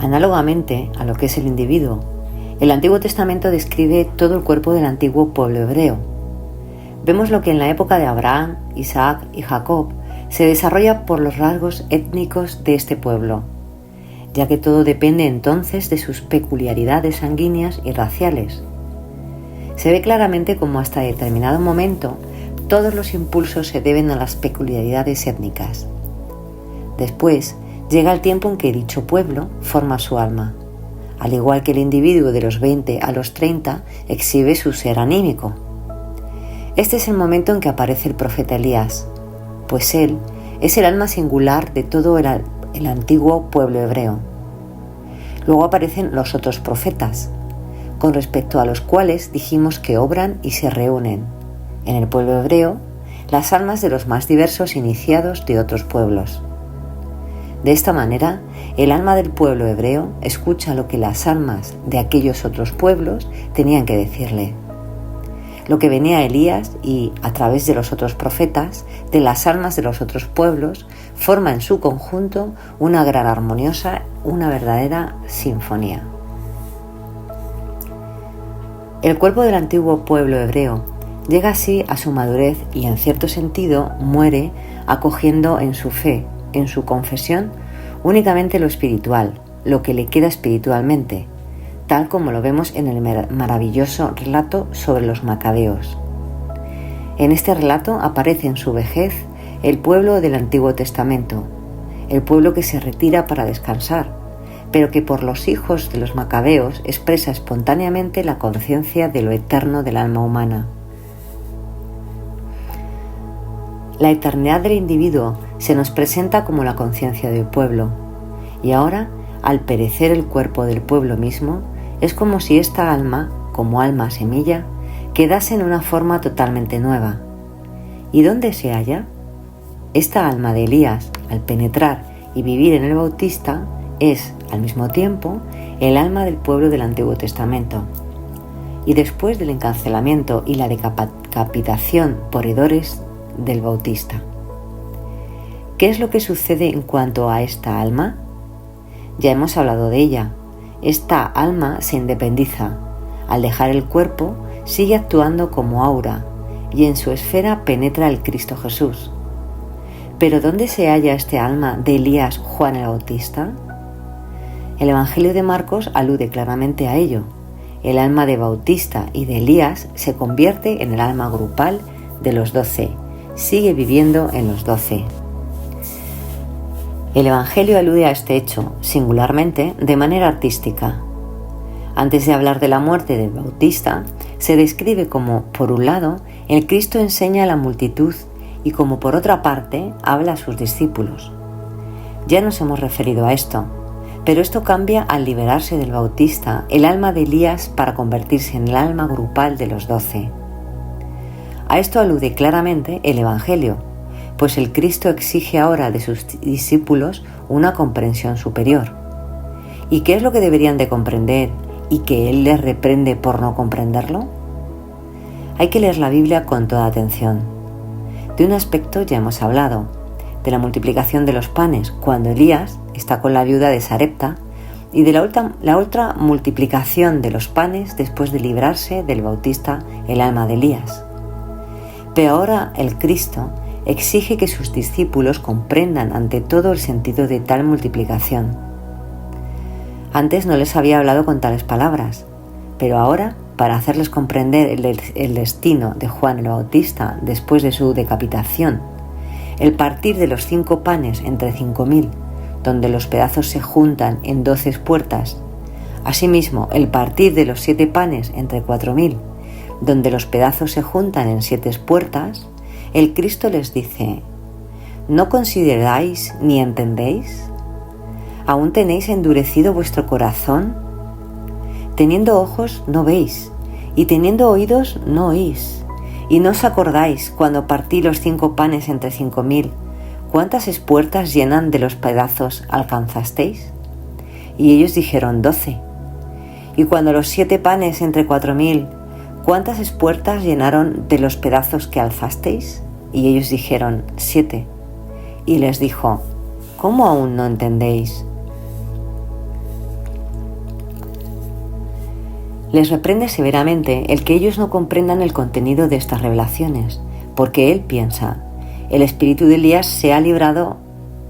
Análogamente a lo que es el individuo, el Antiguo Testamento describe todo el cuerpo del antiguo pueblo hebreo. Vemos lo que en la época de Abraham, Isaac y Jacob se desarrolla por los rasgos étnicos de este pueblo, ya que todo depende entonces de sus peculiaridades sanguíneas y raciales. Se ve claramente cómo hasta determinado momento todos los impulsos se deben a las peculiaridades étnicas. Después llega el tiempo en que dicho pueblo forma su alma, al igual que el individuo de los 20 a los 30 exhibe su ser anímico. Este es el momento en que aparece el profeta Elías, pues él es el alma singular de todo el antiguo pueblo hebreo. Luego aparecen los otros profetas, con respecto a los cuales dijimos que obran y se reúnen, en el pueblo hebreo, las almas de los más diversos iniciados de otros pueblos. De esta manera, el alma del pueblo hebreo escucha lo que las almas de aquellos otros pueblos tenían que decirle. Lo que venía a Elías y, a través de los otros profetas, de las almas de los otros pueblos, forma en su conjunto una gran armoniosa, una verdadera sinfonía. El cuerpo del antiguo pueblo hebreo llega así a su madurez y, en cierto sentido, muere acogiendo en su fe, en su confesión, únicamente lo espiritual, lo que le queda espiritualmente, tal como lo vemos en el maravilloso relato sobre los macabeos. En este relato aparece en su vejez el pueblo del Antiguo Testamento, el pueblo que se retira para descansar, pero que por los hijos de los macabeos expresa espontáneamente la conciencia de lo eterno del alma humana. La eternidad del individuo se nos presenta como la conciencia del pueblo, y ahora, al perecer el cuerpo del pueblo mismo, es como si esta alma, como alma semilla, quedase en una forma totalmente nueva. ¿Y dónde se halla? Esta alma de Elías, al penetrar y vivir en el Bautista, es, al mismo tiempo, el alma del pueblo del Antiguo Testamento. Y después del encarcelamiento y la decapitación por hedores del Bautista. ¿Qué es lo que sucede en cuanto a esta alma? Ya hemos hablado de ella. Esta alma se independiza. Al dejar el cuerpo, sigue actuando como aura y en su esfera penetra el Cristo Jesús. ¿Pero dónde se halla este alma de Elías Juan el Bautista? El Evangelio de Marcos alude claramente a ello. El alma de Bautista y de Elías se convierte en el alma grupal de los 12. Sigue viviendo en los 12. El Evangelio alude a este hecho, singularmente, de manera artística. Antes de hablar de la muerte del Bautista, se describe como, por un lado, el Cristo enseña a la multitud y como por otra parte, habla a sus discípulos. Ya nos hemos referido a esto, pero esto cambia al liberarse del Bautista el alma de Elías para convertirse en el alma grupal de los 12. A esto alude claramente el Evangelio, pues el Cristo exige ahora de sus discípulos una comprensión superior. ¿Y qué es lo que deberían de comprender y que Él les reprende por no comprenderlo? Hay que leer la Biblia con toda atención. De un aspecto ya hemos hablado, de la multiplicación de los panes cuando Elías está con la viuda de Sarepta y de la otra multiplicación de los panes después de librarse del Bautista el alma de Elías. Pero ahora el Cristo exige que sus discípulos comprendan ante todo el sentido de tal multiplicación. Antes no les había hablado con tales palabras, pero ahora, para hacerles comprender el destino de Juan el Bautista después de su decapitación, el partir de los 5 panes entre 5.000, donde los pedazos se juntan en 12 puertas, asimismo el partir de los 7 panes entre 4.000, donde los pedazos se juntan en 7 puertas, el Cristo les dice: ¿no consideráis ni entendéis? ¿Aún tenéis endurecido vuestro corazón? Teniendo ojos no veis, y teniendo oídos no oís, y no os acordáis cuando partí los 5 panes entre 5.000, ¿cuántas espuertas llenan de los pedazos alcanzasteis? Y ellos dijeron 12. Y cuando los 7 panes entre 4.000, ¿cuántas espuertas llenaron de los pedazos que alzasteis? Y ellos dijeron 7. Y les dijo: ¿cómo aún no entendéis? Les reprende severamente el que ellos no comprendan el contenido de estas revelaciones, porque él piensa: el espíritu de Elías se ha librado,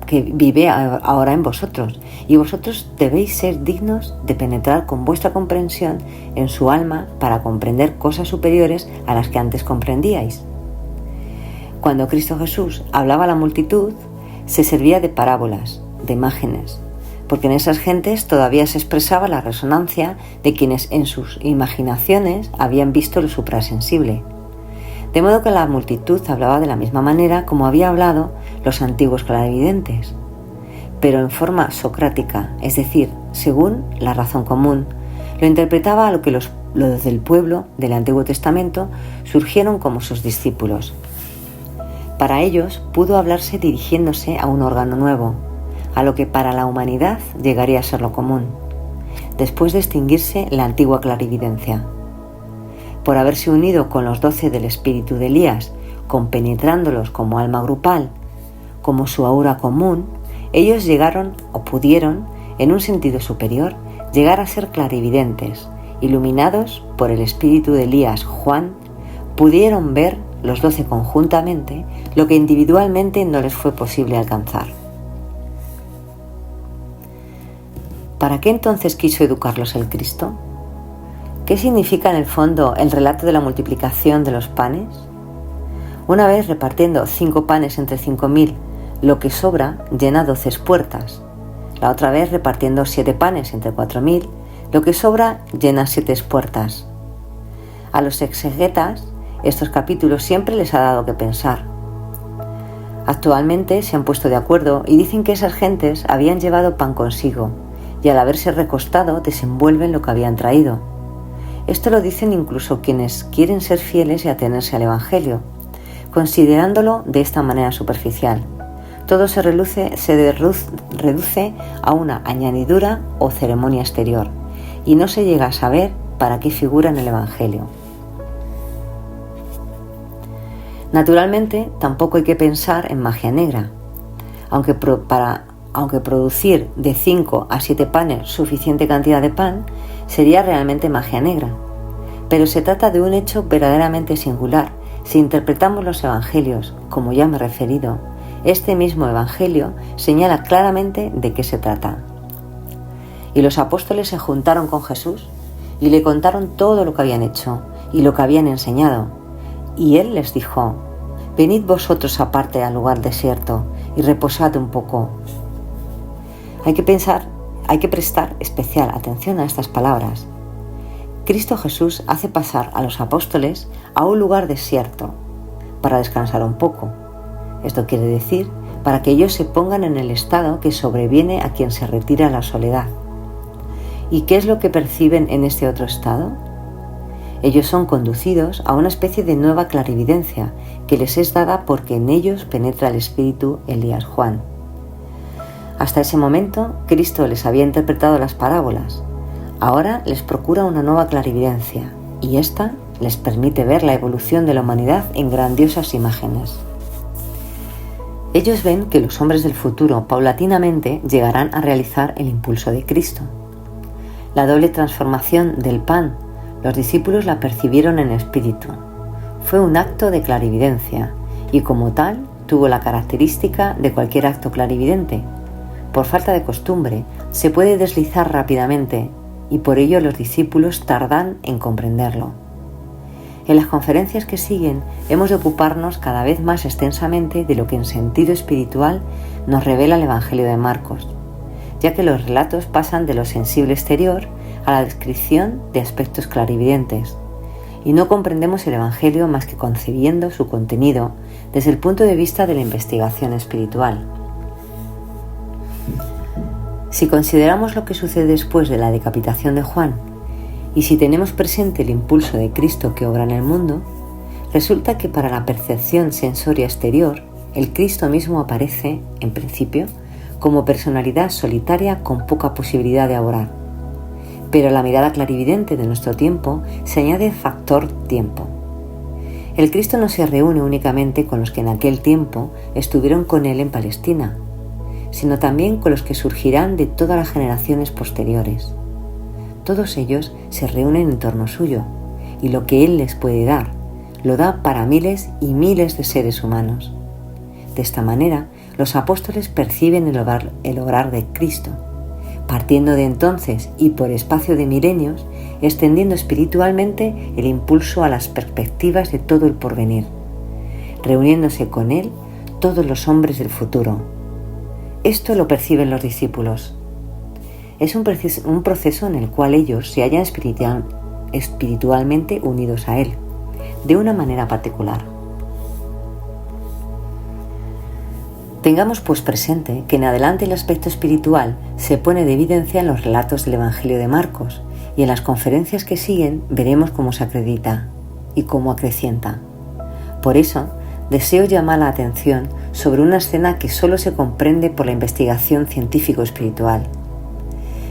que vive ahora en vosotros, y vosotros debéis ser dignos de penetrar con vuestra comprensión en su alma para comprender cosas superiores a las que antes comprendíais. Cuando Cristo Jesús hablaba a la multitud, se servía de parábolas, de imágenes, porque en esas gentes todavía se expresaba la resonancia de quienes en sus imaginaciones habían visto lo suprasensible. De modo que la multitud hablaba de la misma manera como había hablado los antiguos clarividentes, pero en forma socrática, es decir, según la razón común. Lo interpretaba a lo que los del pueblo del Antiguo Testamento surgieron como sus discípulos. Para ellos pudo hablarse dirigiéndose a un órgano nuevo, a lo que para la humanidad llegaría a ser lo común, después de extinguirse la antigua clarividencia. Por haberse unido con los 12 del espíritu de Elías, compenetrándolos como alma grupal, como su aura común, ellos llegaron o pudieron, en un sentido superior, llegar a ser clarividentes, iluminados por el espíritu de Elías, Juan, pudieron ver los 12 conjuntamente lo que individualmente no les fue posible alcanzar. ¿Para qué entonces quiso educarlos el Cristo? ¿Qué significa en el fondo el relato de la multiplicación de los panes? Una vez repartiendo 5 panes entre 5.000, lo que sobra llena 12 espuertas. La otra vez repartiendo 7 panes entre 4.000, lo que sobra llena 7 espuertas. A los exegetas, estos capítulos siempre les ha dado que pensar. Actualmente se han puesto de acuerdo y dicen que esas gentes habían llevado pan consigo y al haberse recostado desenvuelven lo que habían traído. Esto lo dicen incluso quienes quieren ser fieles y atenerse al Evangelio, considerándolo de esta manera superficial. Todo se reduce a una añadidura o ceremonia exterior, y no se llega a saber para qué figura en el Evangelio. Naturalmente, tampoco hay que pensar en magia negra, aunque producir de 5 a 7 panes suficiente cantidad de pan sería realmente magia negra. Pero se trata de un hecho verdaderamente singular. Si interpretamos los evangelios, como ya me he referido, este mismo evangelio señala claramente de qué se trata. Y los apóstoles se juntaron con Jesús y le contaron todo lo que habían hecho y lo que habían enseñado. Y él les dijo: venid vosotros aparte al lugar desierto y reposad un poco. Hay que prestar especial atención a estas palabras. Cristo Jesús hace pasar a los apóstoles a un lugar desierto para descansar un poco. Esto quiere decir para que ellos se pongan en el estado que sobreviene a quien se retira a la soledad. ¿Y qué es lo que perciben en este otro estado? Ellos son conducidos a una especie de nueva clarividencia que les es dada porque en ellos penetra el espíritu Elías Juan. Hasta ese momento, Cristo les había interpretado las parábolas. Ahora les procura una nueva clarividencia, y esta les permite ver la evolución de la humanidad en grandiosas imágenes. Ellos ven que los hombres del futuro paulatinamente llegarán a realizar el impulso de Cristo. La doble transformación del pan, los discípulos la percibieron en espíritu. Fue un acto de clarividencia, y como tal tuvo la característica de cualquier acto clarividente. Por falta de costumbre, se puede deslizar rápidamente y por ello los discípulos tardan en comprenderlo. En las conferencias que siguen hemos de ocuparnos cada vez más extensamente de lo que en sentido espiritual nos revela el Evangelio de Marcos, ya que los relatos pasan de lo sensible exterior a la descripción de aspectos clarividentes, y no comprendemos el Evangelio más que concibiendo su contenido desde el punto de vista de la investigación espiritual. Si consideramos lo que sucede después de la decapitación de Juan, y si tenemos presente el impulso de Cristo que obra en el mundo, resulta que para la percepción sensoria exterior, el Cristo mismo aparece, en principio, como personalidad solitaria con poca posibilidad de obrar. Pero a la mirada clarividente de nuestro tiempo se añade el factor tiempo. El Cristo no se reúne únicamente con los que en aquel tiempo estuvieron con él en Palestina, sino también con los que surgirán de todas las generaciones posteriores. todos ellos se reúnen en torno suyo, y lo que Él les puede dar, lo da para miles y miles de seres humanos. De esta manera, los apóstoles perciben el obrar de Cristo, partiendo de entonces y por espacio de milenios, extendiendo espiritualmente el impulso a las perspectivas de todo el porvenir, reuniéndose con Él todos los hombres del futuro. Esto lo perciben los discípulos. Es un proceso en el cual ellos se hallan espiritualmente unidos a Él, de una manera particular. Tengamos pues presente que en adelante el aspecto espiritual se pone de evidencia en los relatos del Evangelio de Marcos, y en las conferencias que siguen veremos cómo se acredita y cómo acrecienta. Por eso, deseo llamar la atención sobre una escena que solo se comprende por la investigación científico-espiritual.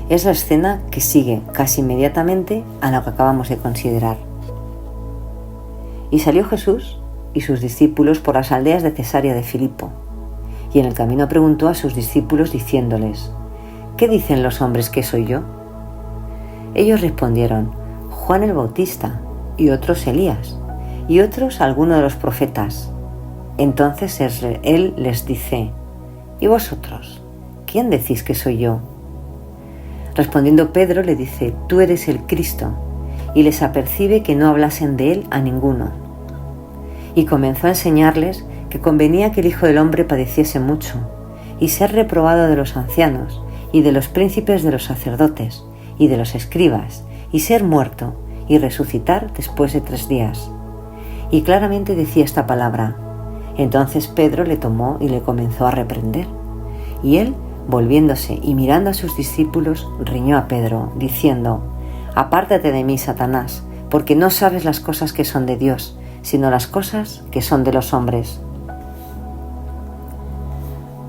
Es la escena que sigue casi inmediatamente a lo que acabamos de considerar. Y salió Jesús y sus discípulos por las aldeas de Cesarea de Filipo, y en el camino preguntó a sus discípulos diciéndoles: ¿qué dicen los hombres que soy yo? Ellos respondieron: Juan el Bautista, y otros Elías, y otros alguno de los profetas. Entonces él les dice: ¿y vosotros? ¿Quién decís que soy yo? Respondiendo Pedro le dice: tú eres el Cristo, y les apercibe que no hablasen de él a ninguno. Y comenzó a enseñarles que convenía que el Hijo del Hombre padeciese mucho, y ser reprobado de los ancianos, y de los príncipes de los sacerdotes, y de los escribas, y ser muerto, y resucitar después de 3 días. Y claramente decía esta palabra. Entonces Pedro le tomó y le comenzó a reprender. Y él, volviéndose y mirando a sus discípulos, riñó a Pedro, diciendo: apártate de mí, Satanás, porque no sabes las cosas que son de Dios, sino las cosas que son de los hombres.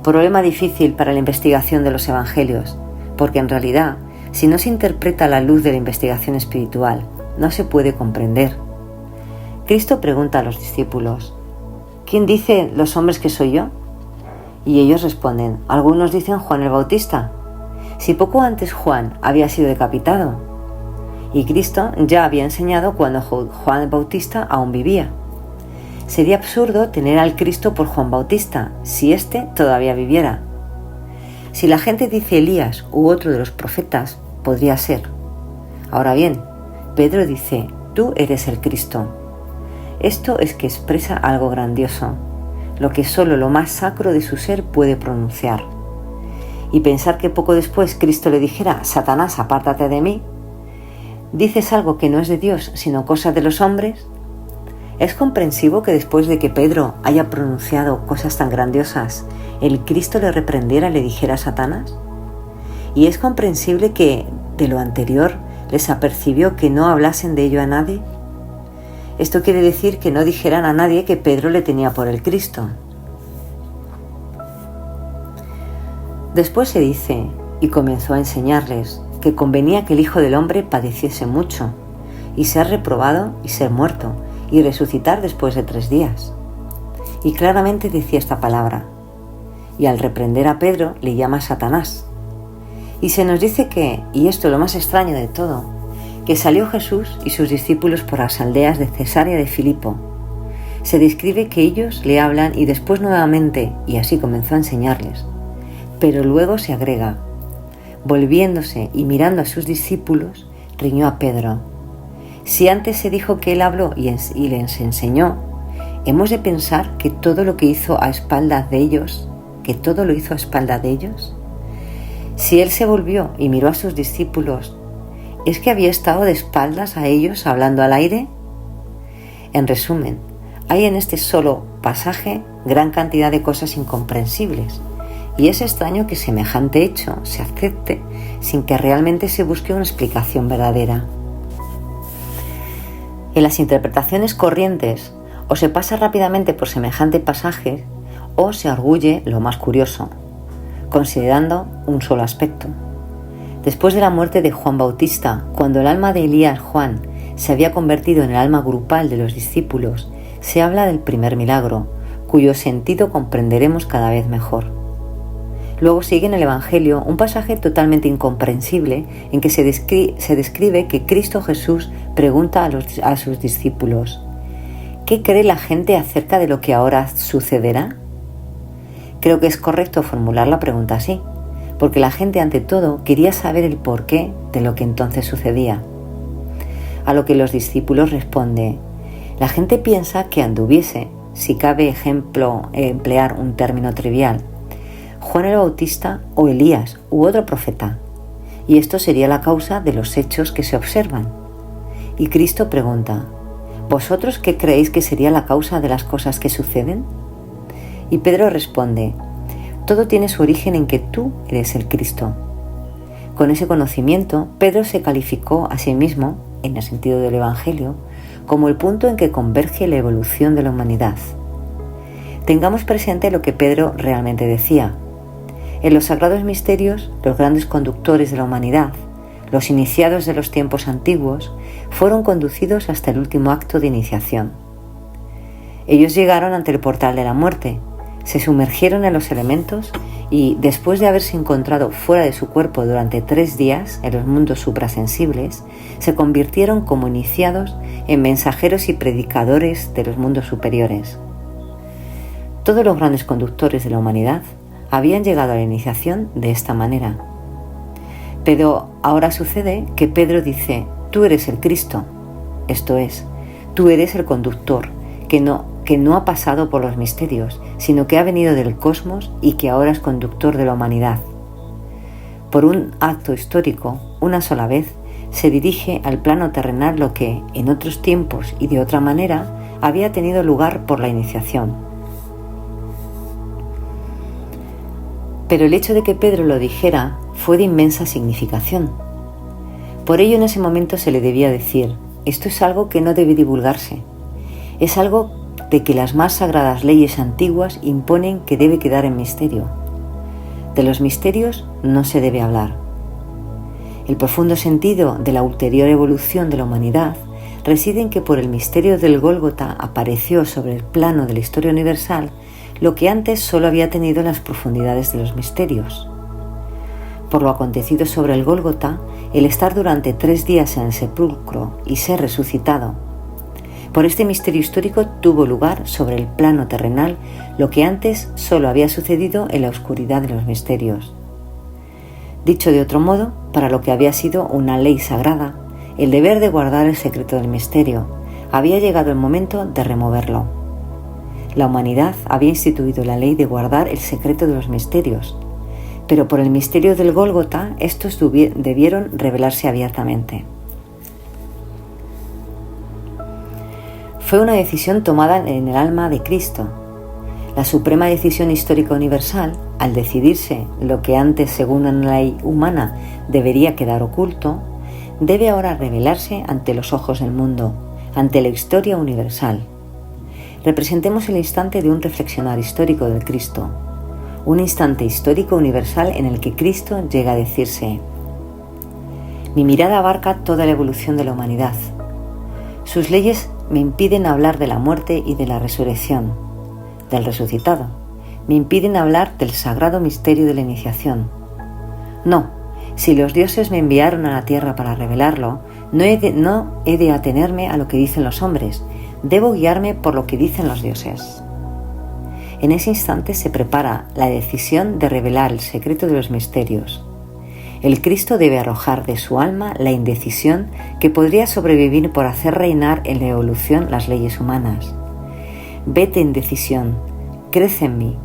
Problema difícil para la investigación de los evangelios, porque en realidad, si no se interpreta a la luz de la investigación espiritual, no se puede comprender. Cristo pregunta a los discípulos: ¿quién dice los hombres que soy yo? Y ellos responden: algunos dicen Juan el Bautista, si poco antes Juan había sido decapitado. Y Cristo ya había enseñado cuando Juan el Bautista aún vivía. Sería absurdo tener al Cristo por Juan Bautista, si éste todavía viviera. Si la gente dice Elías u otro de los profetas, podría ser. Ahora bien, Pedro dice: tú eres el Cristo. Esto es que expresa algo grandioso, lo que solo lo más sacro de su ser puede pronunciar. Y pensar que poco después Cristo le dijera: Satanás, apártate de mí, ¿dices algo que no es de Dios, sino cosas de los hombres? ¿Es comprensivo que después de que Pedro haya pronunciado cosas tan grandiosas, el Cristo le reprendiera y le dijera a Satanás? ¿Y es comprensible que, de lo anterior, les apercibió que no hablasen de ello a nadie? Esto quiere decir que no dijeran a nadie que Pedro le tenía por el Cristo. Después se dice, y comenzó a enseñarles, que convenía que el Hijo del Hombre padeciese mucho, y ser reprobado y ser muerto, y resucitar después de 3 días. Y claramente decía esta palabra, y al reprender a Pedro le llama Satanás. Y se nos dice que, y esto es lo más extraño de todo, que salió Jesús y sus discípulos por las aldeas de Cesarea de Filipo. Se describe que ellos le hablan y después nuevamente, y así comenzó a enseñarles. Pero luego se agrega: volviéndose y mirando a sus discípulos, riñó a Pedro: si antes se dijo que él habló y les enseñó, ¿hemos de pensar que todo lo hizo a espaldas de ellos? Si él se volvió y miró a sus discípulos, ¿es que había estado de espaldas a ellos hablando al aire? En resumen, hay en este solo pasaje gran cantidad de cosas incomprensibles, y es extraño que semejante hecho se acepte sin que realmente se busque una explicación verdadera. En las interpretaciones corrientes, o se pasa rápidamente por semejante pasaje, o se arguye lo más curioso, considerando un solo aspecto. Después de la muerte de Juan Bautista, cuando el alma de Elías Juan se había convertido en el alma grupal de los discípulos, se habla del primer milagro, cuyo sentido comprenderemos cada vez mejor. Luego sigue en el Evangelio un pasaje totalmente incomprensible en que se describe que Cristo Jesús pregunta a sus discípulos: ¿qué cree la gente acerca de lo que ahora sucederá? Creo que es correcto formular la pregunta así, porque la gente ante todo quería saber el porqué de lo que entonces sucedía. A lo que los discípulos responden: la gente piensa que anduviese, si cabe emplear un término trivial, Juan el Bautista o Elías u otro profeta, y esto sería la causa de los hechos que se observan. Y Cristo pregunta: ¿vosotros qué creéis que sería la causa de las cosas que suceden? Y Pedro responde: todo tiene su origen en que tú eres el Cristo. Con ese conocimiento, Pedro se calificó a sí mismo, en el sentido del Evangelio, como el punto en que converge la evolución de la humanidad. Tengamos presente lo que Pedro realmente decía. En los sagrados misterios, los grandes conductores de la humanidad, los iniciados de los tiempos antiguos, fueron conducidos hasta el último acto de iniciación. Ellos llegaron ante el portal de la muerte, se sumergieron en los elementos y, después de haberse encontrado fuera de su cuerpo durante 3 días en los mundos suprasensibles, se convirtieron como iniciados en mensajeros y predicadores de los mundos superiores. Todos los grandes conductores de la humanidad habían llegado a la iniciación de esta manera. Pero ahora sucede que Pedro dice: tú eres el Cristo, esto es, tú eres el conductor que no ha pasado por los misterios, sino que ha venido del cosmos y que ahora es conductor de la humanidad. Por un acto histórico, una sola vez, se dirige al plano terrenal lo que, en otros tiempos y de otra manera, había tenido lugar por la iniciación. Pero el hecho de que Pedro lo dijera fue de inmensa significación. Por ello en ese momento se le debía decir: esto es algo que no debe divulgarse. Es algo de que las más sagradas leyes antiguas imponen que debe quedar en misterio. De los misterios no se debe hablar. El profundo sentido de la ulterior evolución de la humanidad reside en que por el misterio del Gólgota apareció sobre el plano de la historia universal lo que antes solo había tenido en las profundidades de los misterios. Por lo acontecido sobre el Gólgota, el estar durante 3 días en el sepulcro y ser resucitado. Por este misterio histórico tuvo lugar sobre el plano terrenal lo que antes solo había sucedido en la oscuridad de los misterios. Dicho de otro modo, para lo que había sido una ley sagrada, el deber de guardar el secreto del misterio, había llegado el momento de removerlo. La humanidad había instituido la ley de guardar el secreto de los misterios, pero por el misterio del Gólgota estos debieron revelarse abiertamente. Fue una decisión tomada en el alma de Cristo. La suprema decisión histórica universal, al decidirse lo que antes, según una ley humana, debería quedar oculto, debe ahora revelarse ante los ojos del mundo, ante la historia universal. Representemos el instante de un reflexionar histórico del Cristo, un instante histórico universal en el que Cristo llega a decirse: mi mirada abarca toda la evolución de la humanidad. Sus leyes me impiden hablar de la muerte y de la resurrección, del resucitado. Me impiden hablar del sagrado misterio de la iniciación. No, si los dioses me enviaron a la tierra para revelarlo, no he de atenerme a lo que dicen los hombres. Debo guiarme por lo que dicen los dioses. En ese instante se prepara la decisión de revelar el secreto de los misterios. El Cristo debe arrojar de su alma la indecisión que podría sobrevivir por hacer reinar en la evolución las leyes humanas. Vete, indecisión, crece en mí.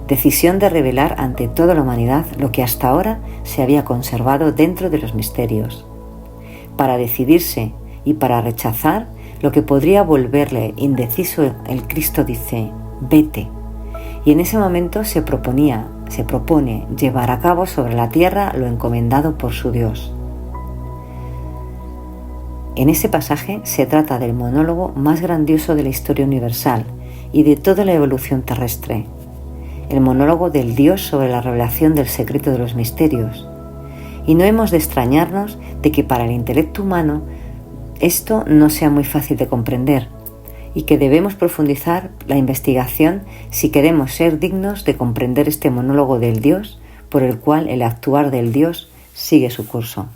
Decisión de revelar ante toda la humanidad lo que hasta ahora se había conservado dentro de los misterios. Para decidirse y para rechazar lo que podría volverle indeciso, el Cristo dice: vete. Y en ese momento se propone llevar a cabo sobre la tierra lo encomendado por su Dios. En ese pasaje se trata del monólogo más grandioso de la historia universal y de toda la evolución terrestre, el monólogo del Dios sobre la revelación del secreto de los misterios. Y no hemos de extrañarnos de que para el intelecto humano esto no sea muy fácil de comprender, y que debemos profundizar la investigación si queremos ser dignos de comprender este monólogo del Dios por el cual el actuar del Dios sigue su curso.